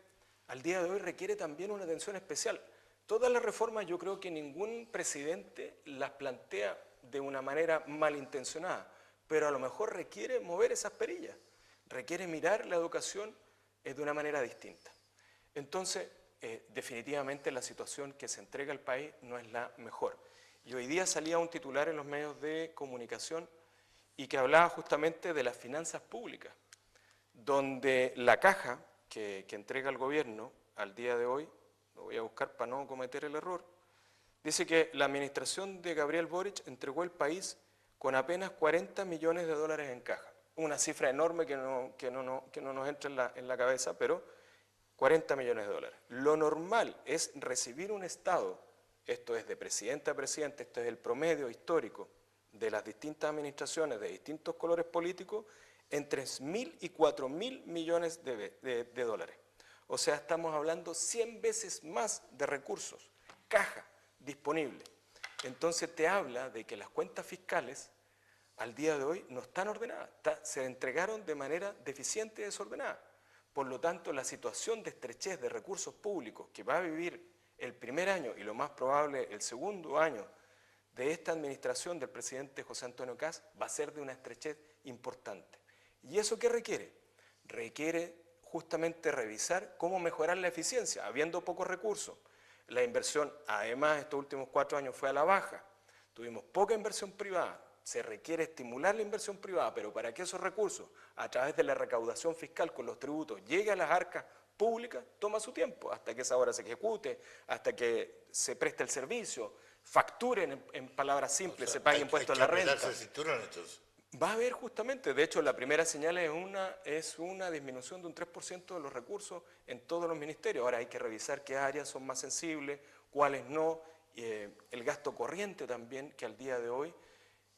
al día de hoy requiere también una atención especial. Todas las reformas yo creo que ningún presidente las plantea de una manera malintencionada, pero a lo mejor requiere mover esas perillas, requiere mirar la educación de una manera distinta. Entonces, definitivamente la situación que se entrega al país no es la mejor. Y hoy día salía un titular en los medios de comunicación y que hablaba justamente de las finanzas públicas, donde la caja que entrega el gobierno al día de hoy, lo voy a buscar para no cometer el error, dice que la administración de Gabriel Boric entregó el país con apenas 40 millones de dólares en caja. Una cifra enorme que no nos entra en la cabeza, pero 40 millones de dólares. Lo normal es recibir un Estado, esto es de presidente a presidente, esto es el promedio histórico de las distintas administraciones de distintos colores políticos, en 3.000 y 4.000 millones de dólares. O sea, estamos hablando 100 veces más de recursos caja disponible. Entonces te habla de que las cuentas fiscales al día de hoy no están ordenadas, se entregaron de manera deficiente y desordenada. Por lo tanto, la situación de estrechez de recursos públicos que va a vivir el primer año y lo más probable el segundo año de esta administración del presidente José Antonio Kast va a ser de una estrechez importante. ¿Y eso qué requiere? Requiere justamente revisar cómo mejorar la eficiencia, habiendo pocos recursos. La inversión, además, estos últimos 4 años fue a la baja. Tuvimos poca inversión privada. Se requiere estimular la inversión privada, pero para que esos recursos, a través de la recaudación fiscal con los tributos, lleguen a las arcas públicas, toma su tiempo, hasta que esa obra se ejecute, hasta que se preste el servicio, facturen, en palabras simples, se paguen impuestos a la renta. Va a haber justamente, de hecho la primera señal es una disminución de un 3% de los recursos en todos los ministerios. Ahora hay que revisar qué áreas son más sensibles, cuáles no, el gasto corriente también, que al día de hoy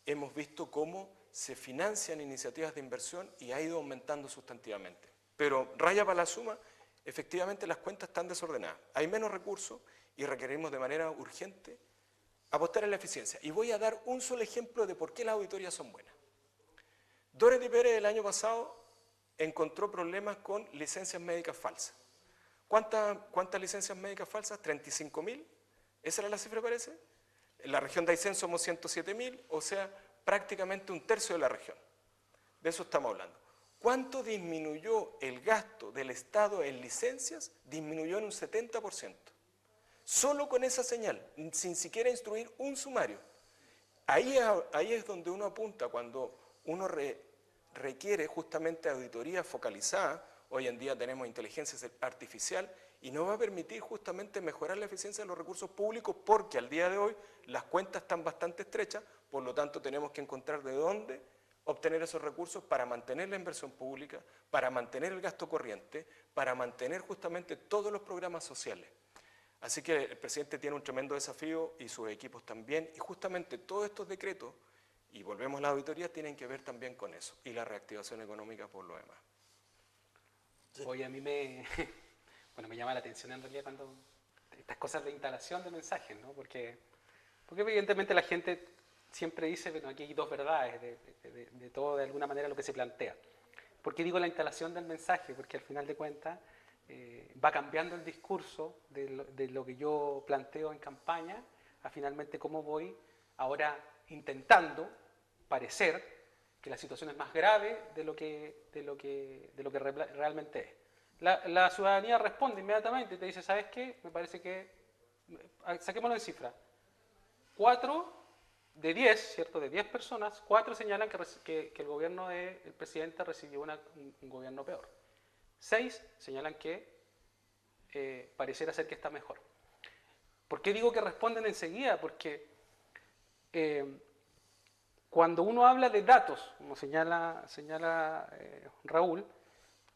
hemos visto cómo se financian iniciativas de inversión y ha ido aumentando sustantivamente. Pero raya para la suma, efectivamente las cuentas están desordenadas, hay menos recursos y requerimos de manera urgente apostar en la eficiencia. Y voy a dar un solo ejemplo de por qué las auditorías son buenas. Dorothy Pérez el año pasado encontró problemas con licencias médicas falsas. ¿Cuántas licencias médicas falsas? 35.000. ¿Esa era la cifra, parece? En la región de Aysén somos 107.000, o sea, prácticamente un tercio de la región. De eso estamos hablando. ¿Cuánto disminuyó el gasto del Estado en licencias? Disminuyó en un 70%. Solo con esa señal, sin siquiera instruir un sumario. Ahí es donde uno apunta cuando uno requiere justamente auditoría focalizada. Hoy en día tenemos inteligencia artificial y nos va a permitir justamente mejorar la eficiencia de los recursos públicos porque al día de hoy las cuentas están bastante estrechas, por lo tanto tenemos que encontrar de dónde obtener esos recursos para mantener la inversión pública, para mantener el gasto corriente, para mantener justamente todos los programas sociales. Así que el presidente tiene un tremendo desafío y sus equipos también, y justamente todos estos decretos, y volvemos a la auditoría, tienen que ver también con eso, y la reactivación económica por lo demás. Oye, a mí me llama la atención en realidad cuando estas cosas de instalación de mensajes, ¿no? Porque evidentemente la gente siempre dice, bueno, aquí hay dos verdades de todo, de alguna manera, lo que se plantea. ¿Por qué digo la instalación del mensaje? Porque al final de cuentas va cambiando el discurso de lo que yo planteo en campaña a finalmente cómo voy ahora intentando parecer que la situación es más grave de lo que realmente es. La ciudadanía responde inmediatamente y te dice, ¿sabes qué? Me parece que, saquémoslo en cifra, 4 de 10, ¿cierto? De 10 personas, 4 señalan que el gobierno del presidente recibió un gobierno peor. 6 señalan que pareciera ser que está mejor. ¿Por qué digo que responden enseguida? Porque cuando uno habla de datos, como señala Raúl,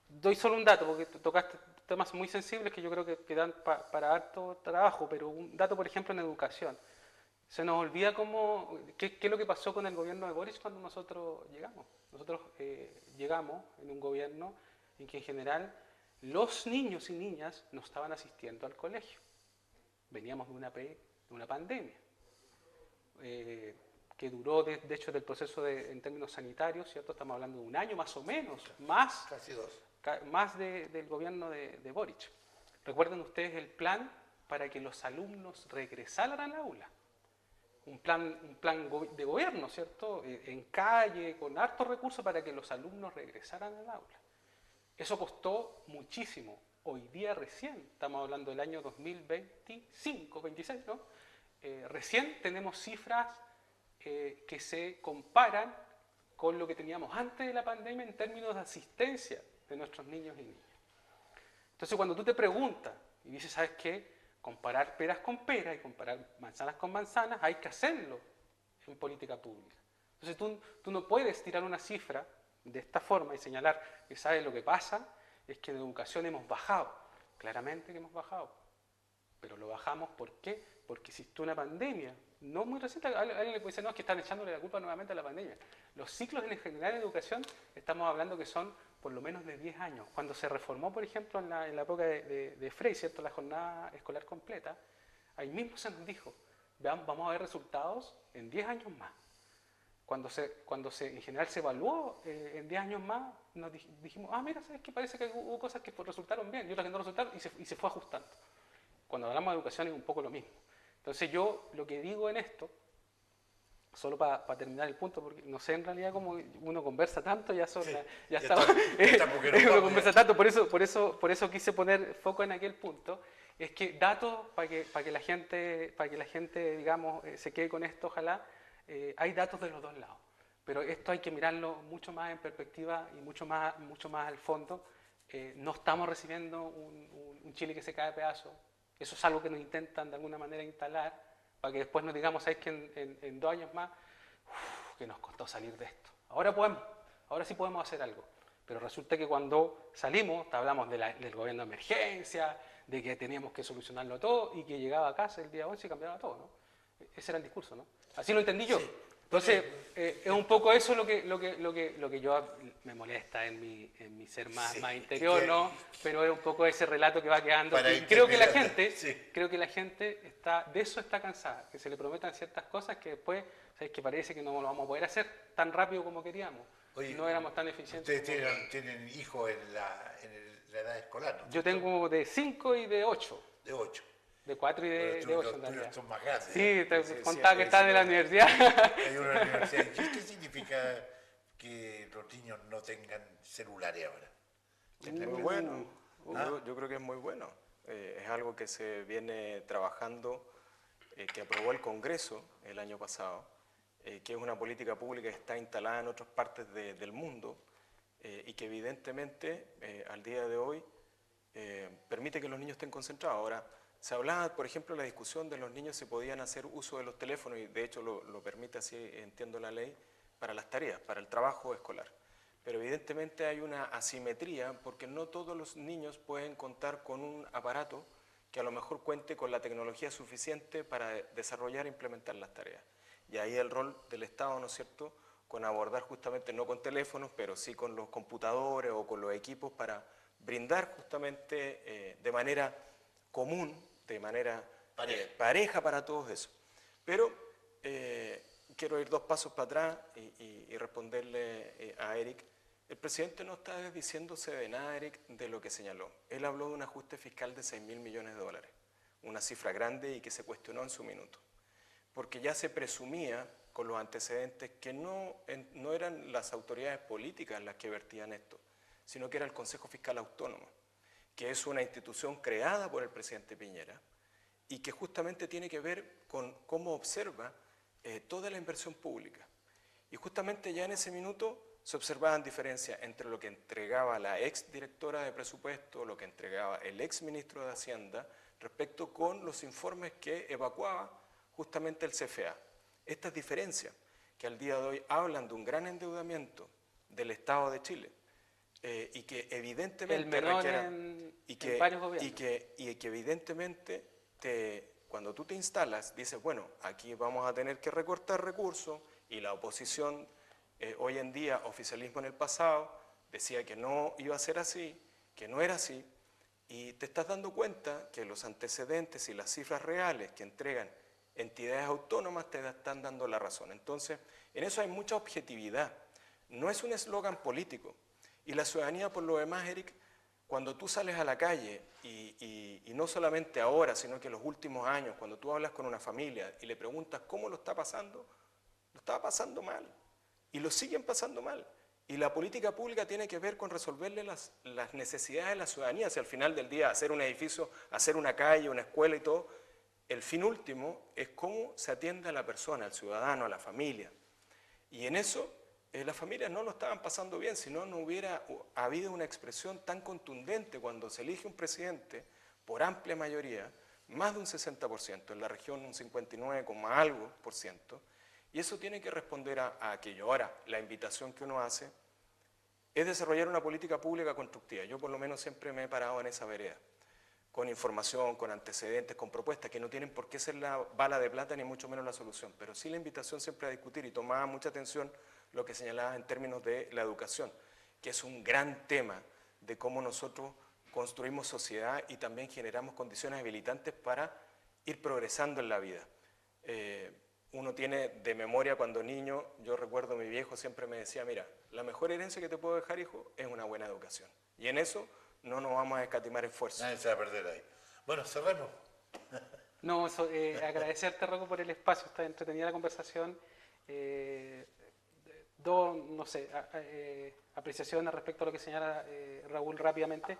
doy solo un dato, porque tocaste temas muy sensibles que yo creo que dan para harto trabajo, pero un dato, por ejemplo, en educación. Se nos olvida qué es lo que pasó con el gobierno de Boric cuando nosotros llegamos. Nosotros llegamos en un gobierno en que en general los niños y niñas no estaban asistiendo al colegio. Veníamos de una pandemia que duró, de hecho, del proceso en términos sanitarios, ¿cierto? Estamos hablando de un año más o menos, más, casi 2. Más del gobierno de Boric. Recuerden ustedes el plan para que los alumnos regresaran al aula. Un plan de gobierno, ¿cierto? En calle, con hartos recursos para que los alumnos regresaran al aula. Eso costó muchísimo. Hoy día recién, estamos hablando del año 2025, 26, ¿no? Recién tenemos cifras que se comparan con lo que teníamos antes de la pandemia en términos de asistencia de nuestros niños y niñas. Entonces, cuando tú te preguntas y dices, ¿sabes qué? Comparar peras con peras y comparar manzanas con manzanas, hay que hacerlo en política pública. Entonces, tú no puedes tirar una cifra de esta forma y señalar que sabes lo que pasa es que en educación hemos bajado. Claramente que hemos bajado. Pero lo bajamos, ¿por qué? Porque existió una pandemia. No muy reciente, alguien le puede decir, no, es que están echándole la culpa nuevamente a la pandemia. Los ciclos en general de educación, estamos hablando que son por lo menos de 10 años. Cuando se reformó, por ejemplo, en la época de Frey, ¿cierto?, la jornada escolar completa, ahí mismo se nos dijo, vamos a ver resultados en 10 años más. Cuando en general se evaluó en 10 años más, nos dijimos, mira, ¿sabes qué? Parece que hubo cosas que resultaron bien y otras que no resultaron, y se fue ajustando. Cuando hablamos de educación es un poco lo mismo. Entonces yo lo que digo en esto, solo para terminar el punto, porque no sé en realidad cómo uno conversa tanto, ya uno conversa tanto, por eso quise poner foco en aquel punto, es que datos, para que la gente digamos, se quede con esto, ojalá, hay datos de los dos lados, pero esto hay que mirarlo mucho más en perspectiva y mucho más al fondo. No estamos recibiendo un Chile que se cae a pedazos, eso es algo que nos intentan de alguna manera instalar, para que después nos digamos, ¿sabes que en 2 años más, que nos costó salir de esto? Ahora sí podemos hacer algo, pero resulta que cuando salimos, hablamos del gobierno de emergencia, de que teníamos que solucionarlo todo, y que llegaba a casa el día 11 y cambiaba todo, ¿no? Ese era el discurso, ¿no? Así lo entendí yo. Sí. Entonces, es un poco eso lo que yo me molesta en mi ser más interior, ¿no? Pero es un poco ese relato que va quedando. Y creo que la gente de eso está cansada, que se le prometan ciertas cosas que después, ¿sabes? Que parece que no lo vamos a poder hacer tan rápido como queríamos. Oye, no éramos tan eficientes. Ustedes tienen hijos en la edad escolar, ¿no? Yo tengo de 5 y de 8. De 8. De 4 y de 8 en realidad. Son más grandes. Sí, te contaba que estás de la universidad. Hay una universidad. ¿Qué significa que los niños no tengan celulares ahora? Muy bueno. Yo creo que es muy bueno. Es algo que se viene trabajando, que aprobó el Congreso el año pasado, que es una política pública que está instalada en otras partes del mundo y que evidentemente al día de hoy permite que los niños estén concentrados. Ahora, se hablaba, por ejemplo, la discusión de los niños si podían hacer uso de los teléfonos, y de hecho lo permite, así entiendo la ley, para las tareas, para el trabajo escolar. Pero evidentemente hay una asimetría porque no todos los niños pueden contar con un aparato que a lo mejor cuente con la tecnología suficiente para desarrollar e implementar las tareas. Y ahí el rol del Estado, ¿no es cierto?, con abordar justamente, no con teléfonos, pero sí con los computadores o con los equipos para brindar justamente de manera común, de manera pareja para todos eso. Pero quiero ir 2 pasos para atrás y responderle a Eric. El presidente no está desdiciéndose de nada, Eric, de lo que señaló. Él habló de un ajuste fiscal de 6.000 millones de dólares, una cifra grande y que se cuestionó en su minuto, porque ya se presumía con los antecedentes que no eran las autoridades políticas las que vertían esto, sino que era el Consejo Fiscal Autónomo, que es una institución creada por el presidente Piñera y que justamente tiene que ver con cómo observa toda la inversión pública. Y justamente ya en ese minuto se observaban diferencias entre lo que entregaba la ex directora de presupuesto, lo que entregaba el ex ministro de Hacienda, respecto con los informes que evacuaba justamente el CFA. Estas diferencias, que al día de hoy hablan de un gran endeudamiento del Estado de Chile, y que evidentemente evidentemente cuando tú te instalas, dices, bueno, aquí vamos a tener que recortar recursos, y la oposición hoy en día, oficialismo en el pasado, decía que no iba a ser así, que no era así, y te estás dando cuenta que los antecedentes y las cifras reales que entregan entidades autónomas te están dando la razón. Entonces, en eso hay mucha objetividad. No es un eslogan político. Y la ciudadanía, por lo demás, Eric, cuando tú sales a la calle, y no solamente ahora, sino que en los últimos años, cuando tú hablas con una familia y le preguntas cómo lo está pasando mal. Y lo siguen pasando mal. Y la política pública tiene que ver con resolverle las necesidades de la ciudadanía. Si al final del día hacer un edificio, hacer una calle, una escuela y todo, el fin último es cómo se atiende a la persona, al ciudadano, a la familia. Y en eso las familias no lo estaban pasando bien, si no, no hubiera habido una expresión tan contundente cuando se elige un presidente por amplia mayoría, más de un 60%, en la región un 59, algo por ciento, y eso tiene que responder a aquello. Ahora, la invitación que uno hace es desarrollar una política pública constructiva. Yo por lo menos siempre me he parado en esa vereda, con información, con antecedentes, con propuestas que no tienen por qué ser la bala de plata ni mucho menos la solución, pero sí la invitación siempre a discutir, y tomaba mucha atención lo que señalaba en términos de la educación, que es un gran tema de cómo nosotros construimos sociedad y también generamos condiciones habilitantes para ir progresando en la vida. Uno tiene de memoria cuando niño, yo recuerdo mi viejo siempre me decía, mira, la mejor herencia que te puedo dejar, hijo, es una buena educación. Y en eso no nos vamos a escatimar esfuerzos. Nadie se va a perder ahí. Bueno, cerremos. No, agradecerte, Rocco, por el espacio, está entretenida la conversación. Dos, no sé, apreciaciones respecto a lo que señala Raúl rápidamente.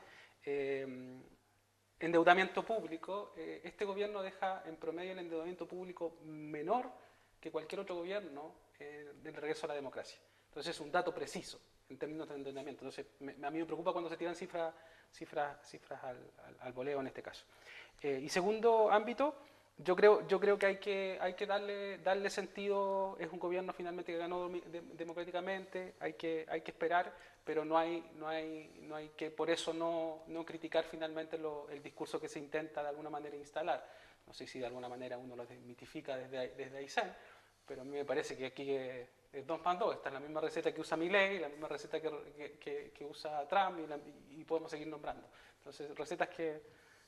Endeudamiento público, este gobierno deja en promedio el endeudamiento público menor que cualquier otro gobierno del regreso a la democracia. Entonces es un dato preciso en términos de endeudamiento. Entonces a mí me preocupa cuando se tiran cifras al voleo en este caso. Y segundo ámbito, yo creo que hay que darle sentido. Es un gobierno finalmente que ganó democráticamente, hay que esperar, pero no hay que por eso no criticar finalmente el discurso que se intenta de alguna manera instalar. No sé si de alguna manera uno lo desmitifica desde Aysén, pero a mí me parece que aquí es 2 más 2, esta es la misma receta que usa Milei, la misma receta que usa Trump y podemos seguir nombrando. Entonces, recetas que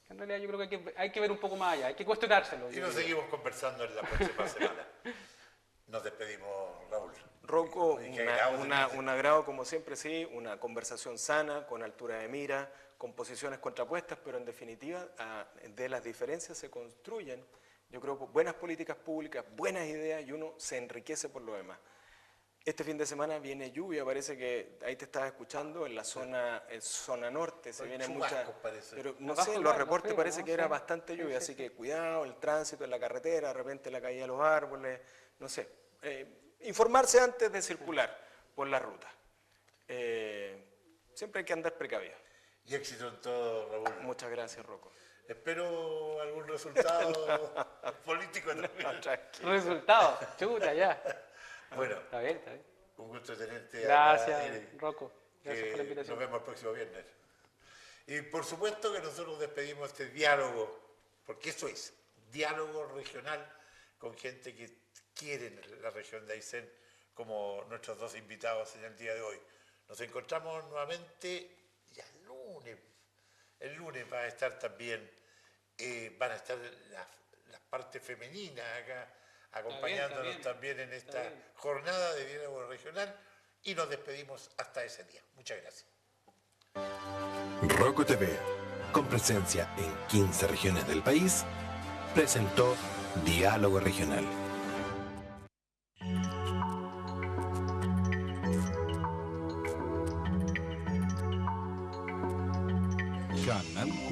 en realidad yo creo que hay que ver un poco más allá, hay que cuestionárselo. Y nos seguimos conversando en la próxima semana. Nos despedimos, Raúl. Rocco, un agrado como siempre, sí, una conversación sana, con altura de mira, con posiciones contrapuestas, pero en definitiva de las diferencias se construyen, yo creo, buenas políticas públicas, buenas ideas y uno se enriquece por lo demás. Este fin de semana viene lluvia, parece que ahí te estaba escuchando, en la zona norte se viene mucha... Pero no sé, los reportes parece que era bastante lluvia, así que cuidado, el tránsito en la carretera, de repente la caída de los árboles, no sé. Informarse antes de circular por la ruta. Siempre hay que andar precavido. Y éxito en todo, Raúl. Muchas gracias, Rocco. Espero algún resultado político también. Resultado, chuta, ya. Bueno, Está bien. un gusto tenerte. Gracias, Rocco. Gracias por la invitación. Nos vemos el próximo viernes. Y por supuesto que nosotros despedimos este diálogo, porque eso es, diálogo regional con gente que quiere la región de Aysén, como nuestros 2 invitados en el día de hoy. Nos encontramos nuevamente ya el lunes. El lunes va a estar también, van a estar las partes femeninas acá, acompañándonos también en esta jornada de diálogo regional, y nos despedimos hasta ese día. Muchas gracias. Rocco TV, con presencia en 15 regiones del país, presentó Diálogo Regional.